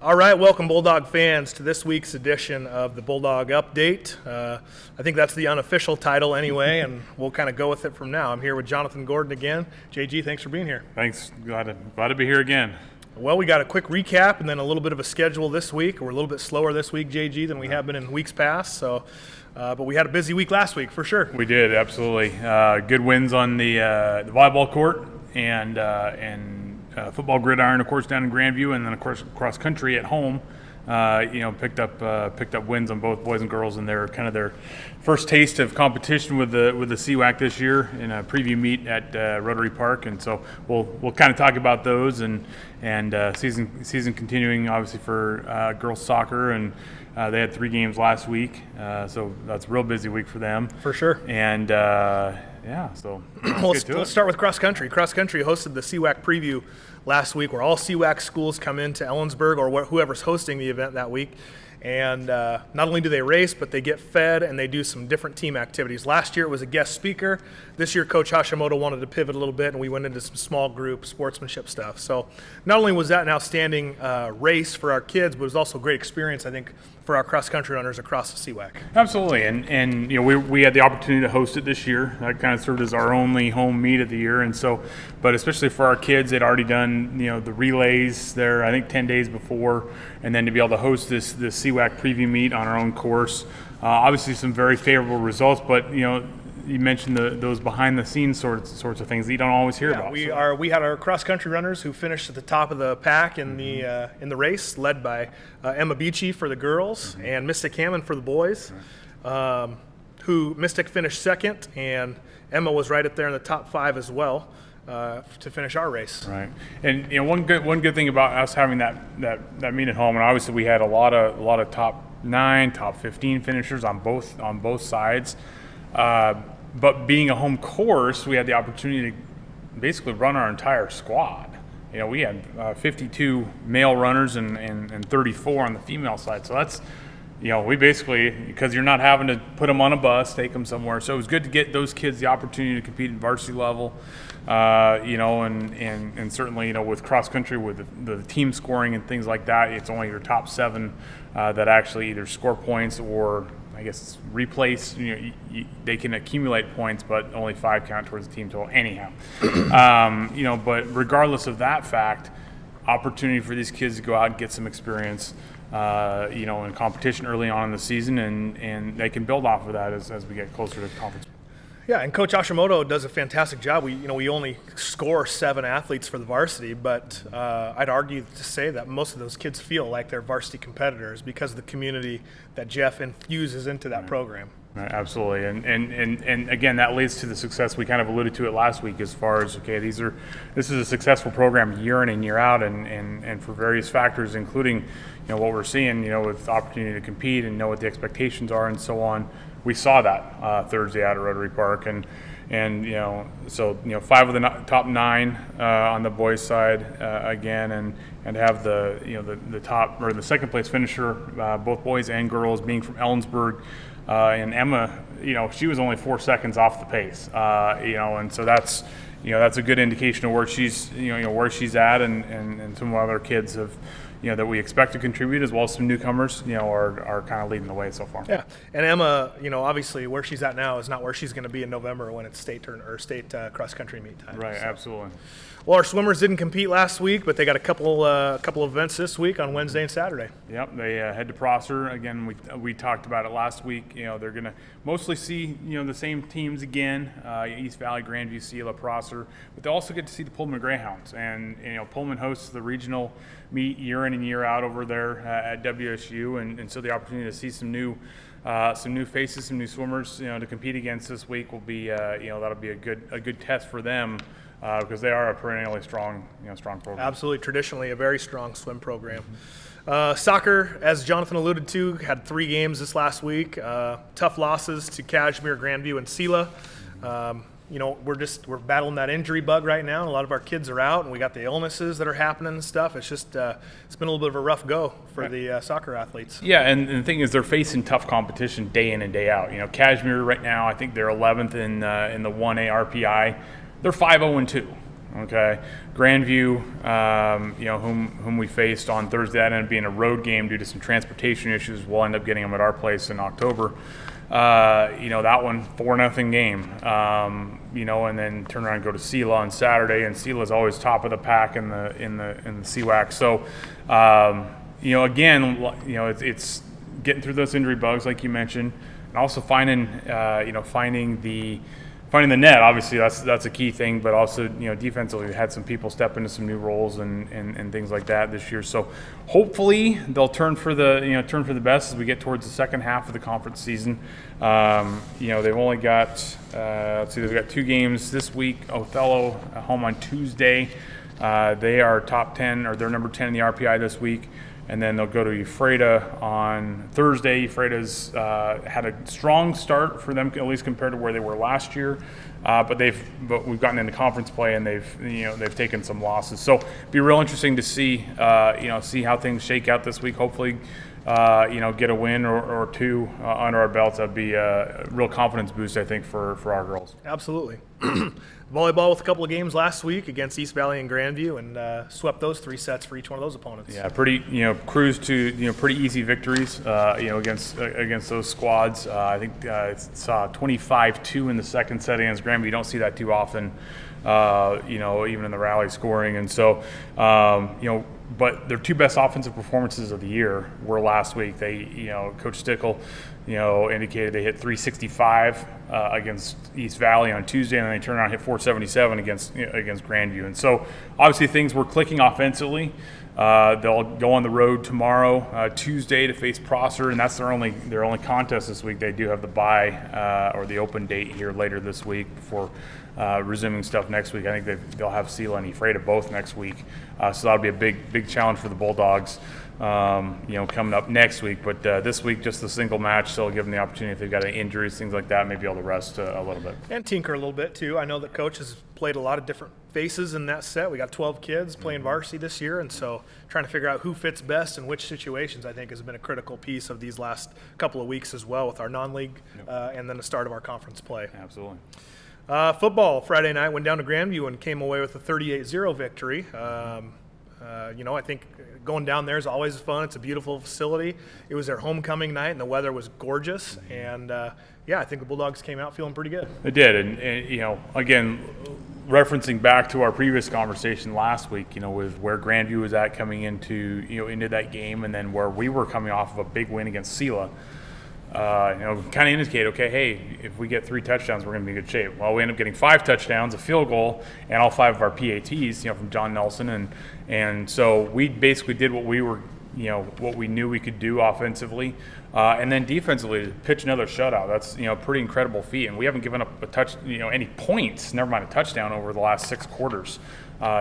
All right, welcome Bulldog fans to this week's edition of the Bulldog Update. I think that's the unofficial title anyway, and we'll kind of go with it from now. I'm here with Jonathan Gordon again. JG, thanks for being here. Thanks. Glad to be here again. Well, we got a quick recap and then a little bit of a schedule this week. We're a little bit slower this week, JG, than we have been in weeks past. But we had a busy week last week for sure. We did, absolutely. Good wins on the volleyball court and football gridiron, of course, down in Grandview, and then of course cross country at home. Picked up wins on both boys and girls in their first taste of competition with the CWAC this year in a preview meet at Rotary Park, and so we'll kind of talk about those and season continuing obviously for girls soccer, and they had 3 games last week, so that's a real busy week for them for sure. And so let's start with cross country. Cross country hosted the CWAC preview last week, where all CWAC schools come into Ellensburg or whoever's hosting the event that week. And not only do they race, but they get fed and they do some different team activities. Last year it was a guest speaker. This year Coach Hashimoto wanted to pivot a little bit, and we went into some small group sportsmanship stuff. So not only was that an outstanding race for our kids, but it was also a great experience, I think, for our cross-country runners across the CWAC. Absolutely, and we had the opportunity to host it this year. That kind of served as our only home meet of the year, and so, but especially for our kids, they'd already done the relays there, I think 10 days before, and then to be able to host this CWAC preview meet on our own course. Obviously, some very favorable results, but you mentioned those behind-the-scenes sorts of things that you don't always hear about. We had our cross-country runners who finished at the top of the pack in the race, led by Emma Beachy for the girls and Mystic Hammond for the boys. Who Mystic finished second, and Emma was right up there in the top 5 as well to finish our race. Right, and one good thing about us having that meet at home, and obviously we had a lot of top 9, top 15 finishers on both sides. But being a home course, we had the opportunity to basically run our entire squad. We had 52 male runners and 34 on the female side. So that's, we basically, because you're not having to put them on a bus, take them somewhere. So it was good to get those kids the opportunity to compete at varsity level, and certainly, with cross country, with the team scoring and things like that, it's only your top 7 that actually either score points or, I guess, replace. They can accumulate points, but only 5 count towards the team total anyhow. But regardless of that fact, opportunity for these kids to go out and get some experience, in competition early on in the season, and they can build off of that as we get closer to conference. Yeah, and Coach Hashimoto does a fantastic job. We only score 7 athletes for the varsity, but I'd argue to say that most of those kids feel like they're varsity competitors because of the community that Jeff infuses into that program. Right, absolutely, and again, that leads to the success we kind of alluded to it last week, as far as this is a successful program year in and year out, and for various factors, including what we're seeing, with the opportunity to compete and know what the expectations are and so on. We saw that Thursday out at Rotary Park, and 5 of the top 9 on the boys' side again, and have the top or the second place finisher, both boys and girls, being from Ellensburg, and Emma, she was only 4 seconds off the pace, and so that's a good indication of where she's at, and some of our other kids have. That we expect to contribute, as well as some newcomers, are kind of leading the way so far. Yeah, and Emma, obviously where she's at now is not where she's going to be in November when it's state cross country meet time. Right, so. Absolutely. Well, our swimmers didn't compete last week, but they got a couple events this week on Wednesday and Saturday. Yep, they head to Prosser again. We talked about it last week. They're going to mostly see the same teams again: East Valley, Grandview, Selah, Prosser. But they also get to see the Pullman Greyhounds, and Pullman hosts the regional meet year in and year out over there at WSU, and so the opportunity to see some new faces, some new swimmers, to compete against this week will be, that'll be a good test for them. Because they are a perennially strong program. Absolutely, traditionally a very strong swim program. Soccer, as Jonathan alluded to, had 3 games this last week. Tough losses to Kashmir, Grandview, and Selah. We're battling that injury bug right now. A lot of our kids are out, and we got the illnesses that are happening and stuff. It's just it's been a little bit of a rough go for the soccer athletes. Yeah, and the thing is, they're facing tough competition day in and day out. Kashmir right now, I think they're 11th in the 1A RPI. They're 5-0-2. Okay, Grandview, whom we faced on Thursday, that ended up being a road game due to some transportation issues. We'll end up getting them at our place in October. That one 4-0 game. And then turn around and go to Sela on Saturday, and Sela's always top of the pack in the CWAC. So, it's getting through those injury bugs like you mentioned, and also finding the net. Obviously that's a key thing, but also defensively we had some people step into some new roles and things like that this year. So hopefully they'll turn for the best as we get towards the second half of the conference season. They've only got they've got 2 games this week. Othello at home on Tuesday. They are top 10, or they're number 10 in the RPI this week. And then they'll go to Ephrata on Thursday. Ephrata's had a strong start for them, at least compared to where they were last year. But we've gotten into conference play, and they've taken some losses. So it'll be real interesting to see how things shake out this week. Hopefully, get a win or 2 under our belts. That'd be a real confidence boost, I think, for our girls. Absolutely. Volleyball with a couple of games last week against East Valley and Grandview, and swept those 3 sets for each one of those opponents. Yeah, cruised to pretty easy victories against those squads. I think saw 25-2 in the second set against Grandview. You don't see that too often, even in the rally scoring. And so, but their 2 best offensive performances of the year were last week. Coach Stickle, indicated they hit 365 against East Valley on Tuesday, and then they turned around and hit 477 against Grandview. And so obviously things were clicking offensively. They'll go on the road tomorrow, Tuesday, to face Prosser, and that's their only contest this week. They do have the bye or the open date here later this week before resuming stuff next week. I think they'll have Sela and Ephrata both next week, so that'll be a big challenge for the Bulldogs. Coming up next week, but this week just a single match, so it'll give them the opportunity if they've got any injuries, things like that, maybe able to rest a little bit. And tinker a little bit too. I know that Coach has played a lot of different faces in that set. We got 12 kids playing varsity this year, and so trying to figure out who fits best in which situations, I think, has been a critical piece of these last couple of weeks as well, with our non-league and then the start of our conference play. Absolutely. Football Friday night went down to Grandview and came away with a 38-0 victory. I think going down there is always fun. It's a beautiful facility. It was their homecoming night, and the weather was gorgeous. And, I think the Bulldogs came out feeling pretty good. They did. And again, referencing back to our previous conversation last week, with where Grandview was at coming into that game, and then where we were coming off of a big win against Sela. Kind of indicate, okay, hey, if we get 3 touchdowns, we're going to be in good shape. Well, we end up getting 5 touchdowns, a field goal, and all 5 of our PATs, from John Nelson, and so we basically did what we were, what we knew we could do offensively, and then defensively to pitch another shutout. That's a pretty incredible feat, and we haven't given up a touch, any points, never mind a touchdown over the last 6 quarters,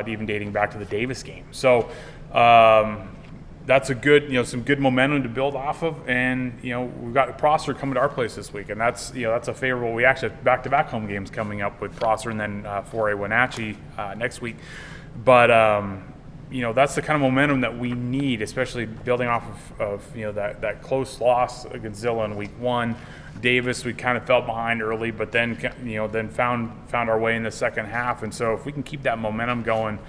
even dating back to the Davis game. So. That's a good, some good momentum to build off of, and we've got Prosser coming to our place this week, and that's a favorable. We actually have back-to-back home games coming up with Prosser and then 4A Wenatchee next week, but that's the kind of momentum that we need, especially building off of that close loss against Zilla in week 1. Davis, we kind of felt behind early, but then found our way in the second half, and so if we can keep that momentum going.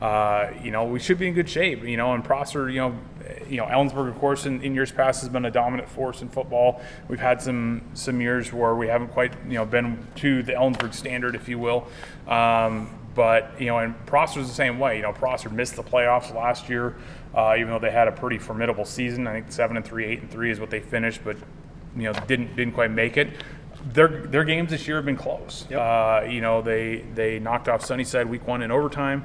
We should be in good shape, and Prosser, Ellensburg, of course, in years past has been a dominant force in football. We've had some years where we haven't quite, been to the Ellensburg standard, if you will. But, and Prosser's the same way. Prosser missed the playoffs last year, even though they had a pretty formidable season. I think 7-3, 8-3 is what they finished, but, didn't quite make it. Their games this year have been close. Yep. They knocked off Sunnyside week 1 in overtime.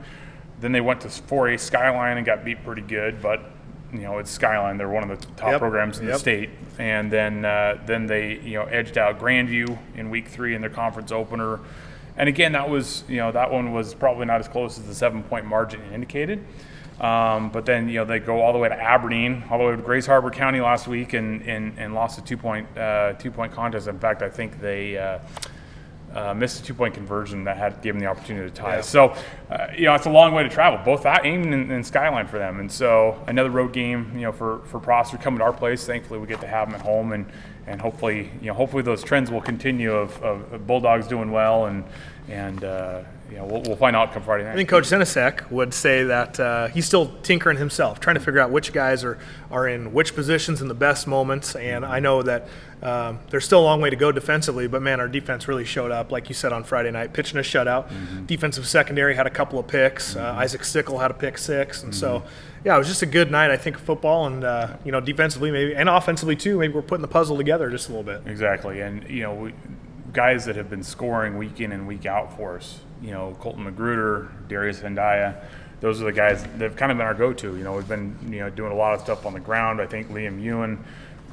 Then they went to 4A Skyline and got beat pretty good, but it's Skyline. They're one of the top programs in the state. And then they edged out Grandview in week 3 in their conference opener. And again, that was that one was probably not as close as the 7-point margin indicated. But then they go all the way to Aberdeen, all the way to Grace Harbor County last week, and lost a 2-point contest. In fact, I think they. Missed a 2-point conversion that gave them the opportunity to tie. Yeah. So, it's a long way to travel, both that and Skyline for them. And so another road game, for Prosser coming to our place. Thankfully, we get to have them at home, and hopefully those trends will continue of Bulldogs doing well and we'll find out come Friday night. I think Coach Zinasek would say that he's still tinkering himself, trying to figure out which guys are in which positions in the best moments. And I know that there's still a long way to go defensively, but man, our defense really showed up, like you said, on Friday night, pitching a shutout. Defensive secondary had a couple of picks. Isaac Stickle had a pick six. And so, yeah, it was just a good night, I think, of football. And, defensively maybe, and offensively too, maybe we're putting the puzzle together just a little bit. Exactly. And, guys that have been scoring week in and week out for us, Colton Magruder, Darius Hendaya, those are the guys that have kind of been our go-to. We've been, doing a lot of stuff on the ground. I think Liam Ewan,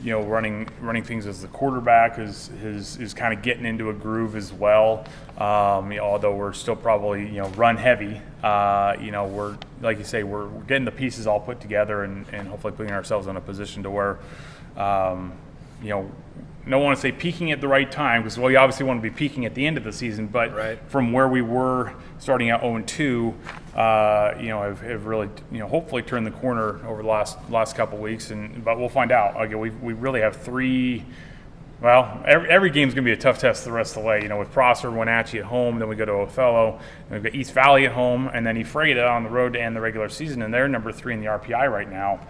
running things as the quarterback is kind of getting into a groove as well. Although we're still probably, run heavy, we're, like you say, we're getting the pieces all put together and hopefully putting ourselves in a position to where, don't want to say peaking at the right time because, you obviously want to be peaking at the end of the season, but from where we were starting at 0-2, have really, hopefully turned the corner over the last couple of weeks. But we'll find out. Again, we really have three. Well, every game's going to be a tough test the rest of the way. With Prosser, Wenatchee at home, then we go to Othello, then we've got East Valley at home, and then Ephrata on the road to end the regular season, and they're number 3 in the RPI right now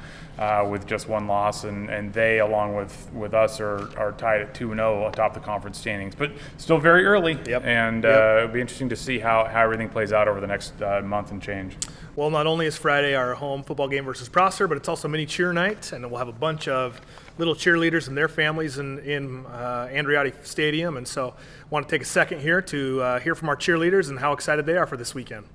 with just one loss, and they, along with us, are tied at 2-0 atop the conference standings. But still very early, and it'll be interesting to see how everything plays out over the next month and change. Well, not only is Friday our home football game versus Prosser, but it's also mini cheer night, and we'll have a bunch of little cheerleaders and their families in Andreotti Stadium. And so I want to take a second here to hear from our cheerleaders and how excited they are for this weekend.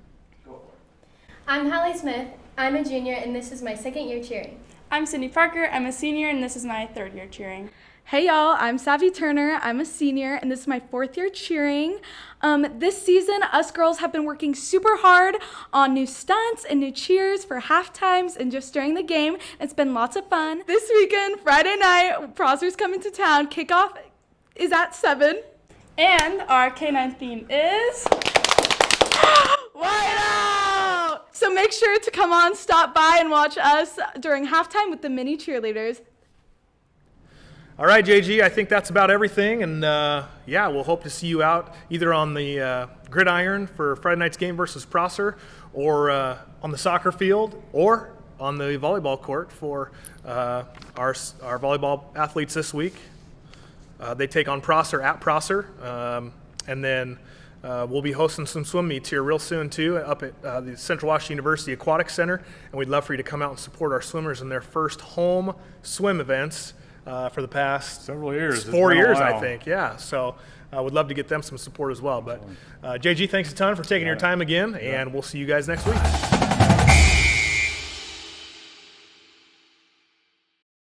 I'm Hallie Smith. I'm a junior, and this is my second year cheering. I'm Sydney Parker. I'm a senior, and this is my third year cheering. Hey y'all, I'm Savvy Turner. I'm a senior, and this is my 4th year cheering. This season, us girls have been working super hard on new stunts and new cheers for halftimes and just during the game. It's been lots of fun. This weekend, Friday night, Prosser's coming to town. Kickoff is at 7. And our K9 theme is White Out! So make sure to come on, stop by, and watch us during halftime with the mini cheerleaders. All right, JG, I think that's about everything. And, we'll hope to see you out either on the gridiron for Friday night's game versus Prosser or on the soccer field or on the volleyball court for our volleyball athletes this week. They take on Prosser at Prosser. And then we'll be hosting some swim meets here real soon, too, up at the Central Washington University Aquatic Center. And we'd love for you to come out and support our swimmers in their first home swim events. For the past several years, 4 years, I think. Yeah, so would love to get them some support as well. But JG, thanks a ton for taking your time again, and we'll see you guys next week.